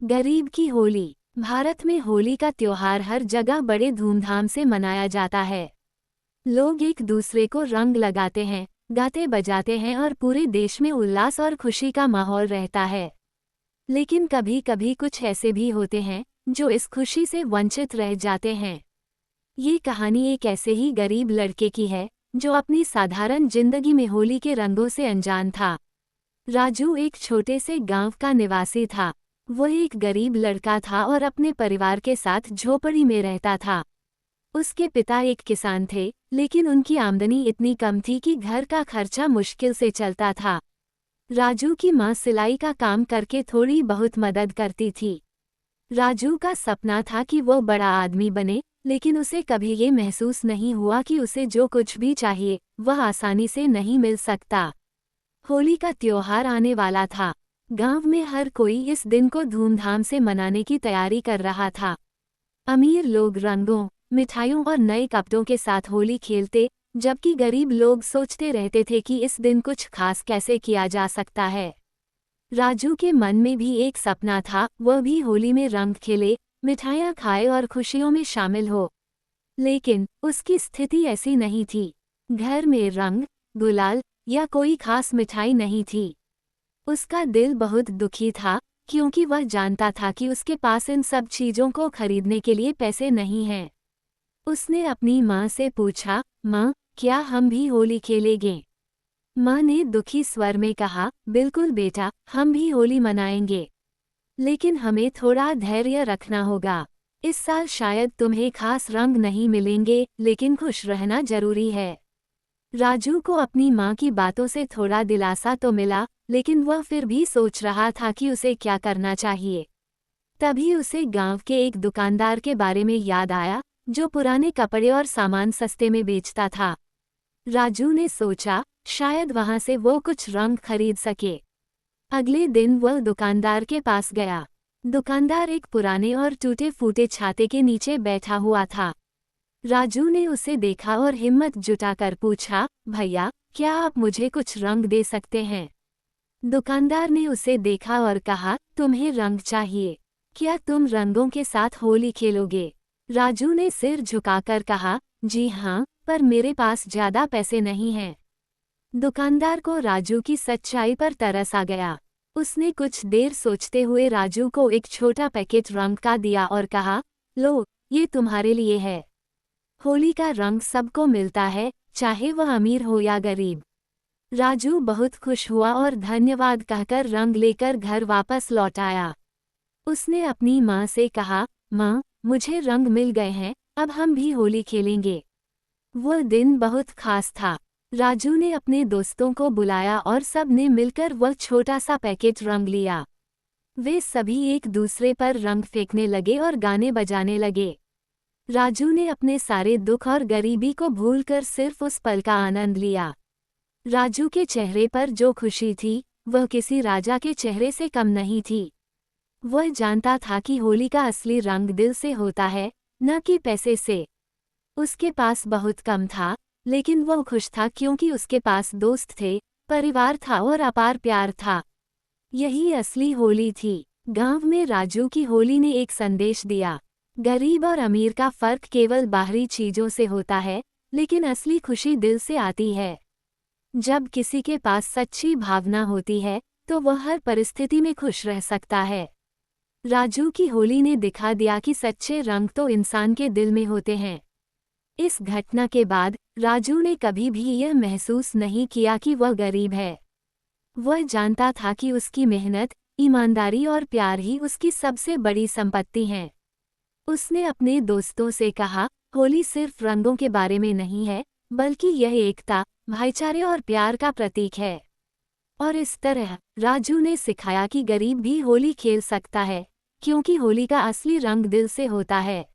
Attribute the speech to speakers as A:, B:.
A: गरीब की होली। भारत में होली का त्योहार हर जगह बड़े धूमधाम से मनाया जाता है। लोग एक दूसरे को रंग लगाते हैं, गाते बजाते हैं और पूरे देश में उल्लास और खुशी का माहौल रहता है। लेकिन कभी कभी कुछ ऐसे भी होते हैं जो इस खुशी से वंचित रह जाते हैं। ये कहानी एक ऐसे ही गरीब लड़के की है जो अपनी साधारण जिंदगी में होली के रंगों से अनजान था। राजू एक छोटे से गांव का निवासी था। वो एक गरीब लड़का था और अपने परिवार के साथ झोपड़ी में रहता था। उसके पिता एक किसान थे, लेकिन उनकी आमदनी इतनी कम थी कि घर का खर्चा मुश्किल से चलता था। राजू की मां सिलाई का काम करके थोड़ी बहुत मदद करती थी। राजू का सपना था कि वो बड़ा आदमी बने, लेकिन उसे कभी ये महसूस नहीं हुआ कि उसे जो कुछ भी चाहिए वह आसानी से नहीं मिल सकता। होली का त्योहार आने वाला था। गांव में हर कोई इस दिन को धूमधाम से मनाने की तैयारी कर रहा था। अमीर लोग रंगों, मिठाइयों और नए कपड़ों के साथ होली खेलते, जबकि गरीब लोग सोचते रहते थे कि इस दिन कुछ खास कैसे किया जा सकता है। राजू के मन में भी एक सपना था, वह भी होली में रंग खेले, मिठाइयाँ खाए और खुशियों में शामिल हो। लेकिन उसकी स्थिति ऐसी नहीं थी। घर में रंग, गुलाल या कोई खास मिठाई नहीं थी। उसका दिल बहुत दुखी था, क्योंकि वह जानता था कि उसके पास इन सब चीजों को खरीदने के लिए पैसे नहीं हैं। उसने अपनी माँ से पूछा, माँ, क्या हम भी होली खेलेंगे? माँ ने दुखी स्वर में कहा, बिल्कुल बेटा, हम भी होली मनाएंगे। लेकिन हमें थोड़ा धैर्य रखना होगा। इस साल शायद तुम्हें खास रंग नहीं मिलेंगे, लेकिन खुश रहना जरूरी है। राजू को अपनी माँ की बातों से थोड़ा दिलासा तो मिला, लेकिन वह फिर भी सोच रहा था कि उसे क्या करना चाहिए। तभी उसे गांव के एक दुकानदार के बारे में याद आया, जो पुराने कपड़े और सामान सस्ते में बेचता था। राजू ने सोचा, शायद वहां से वो कुछ रंग खरीद सके। अगले दिन वह दुकानदार के पास गया। दुकानदार एक पुराने और टूटे फूटे छाते के नीचे बैठा हुआ था। राजू ने उसे देखा और हिम्मत जुटाकर पूछा, भैया, क्या आप मुझे कुछ रंग दे सकते हैं? दुकानदार ने उसे देखा और कहा, तुम्हें रंग चाहिए? क्या तुम रंगों के साथ होली खेलोगे? राजू ने सिर झुकाकर कहा, जी हाँ, पर मेरे पास ज्यादा पैसे नहीं हैं। दुकानदार को राजू की सच्चाई पर तरस आ गया। उसने कुछ देर सोचते हुए राजू को एक छोटा पैकेट रंग का दिया और कहा, लो, ये तुम्हारे लिए है। होली का रंग सबको मिलता है, चाहे वह अमीर हो या गरीब। राजू बहुत खुश हुआ और धन्यवाद कहकर रंग लेकर घर वापस लौट आया। उसने अपनी माँ से कहा, माँ, मुझे रंग मिल गए हैं, अब हम भी होली खेलेंगे। वह दिन बहुत खास था। राजू ने अपने दोस्तों को बुलाया और सब ने मिलकर वह छोटा सा पैकेट रंग लिया। वे सभी एक दूसरे पर रंग फेंकने लगे और गाने बजाने लगे। राजू ने अपने सारे दुख और गरीबी को भूलकर सिर्फ उस पल का आनंद लिया। राजू के चेहरे पर जो खुशी थी, वह किसी राजा के चेहरे से कम नहीं थी। वह जानता था कि होली का असली रंग दिल से होता है, न कि पैसे से। उसके पास बहुत कम था, लेकिन वह खुश था क्योंकि उसके पास दोस्त थे, परिवार था और अपार प्यार था। यही असली होली थी। गांव में राजू की होली ने एक संदेश दिया। गरीब और अमीर का फर्क केवल बाहरी चीजों से होता है, लेकिन असली खुशी दिल से आती है। जब किसी के पास सच्ची भावना होती है, तो वह हर परिस्थिति में खुश रह सकता है। राजू की होली ने दिखा दिया कि सच्चे रंग तो इंसान के दिल में होते हैं। इस घटना के बाद राजू ने कभी भी यह महसूस नहीं किया कि वह गरीब है। वह जानता था कि उसकी मेहनत, ईमानदारी और प्यार ही उसकी सबसे बड़ी संपत्ति हैं। उसने अपने दोस्तों से कहा, होली सिर्फ रंगों के बारे में नहीं है, बल्कि यह एकता, भाईचारे और प्यार का प्रतीक है। और इस तरह राजू ने सिखाया कि गरीब भी होली खेल सकता है, क्योंकि होली का असली रंग दिल से होता है।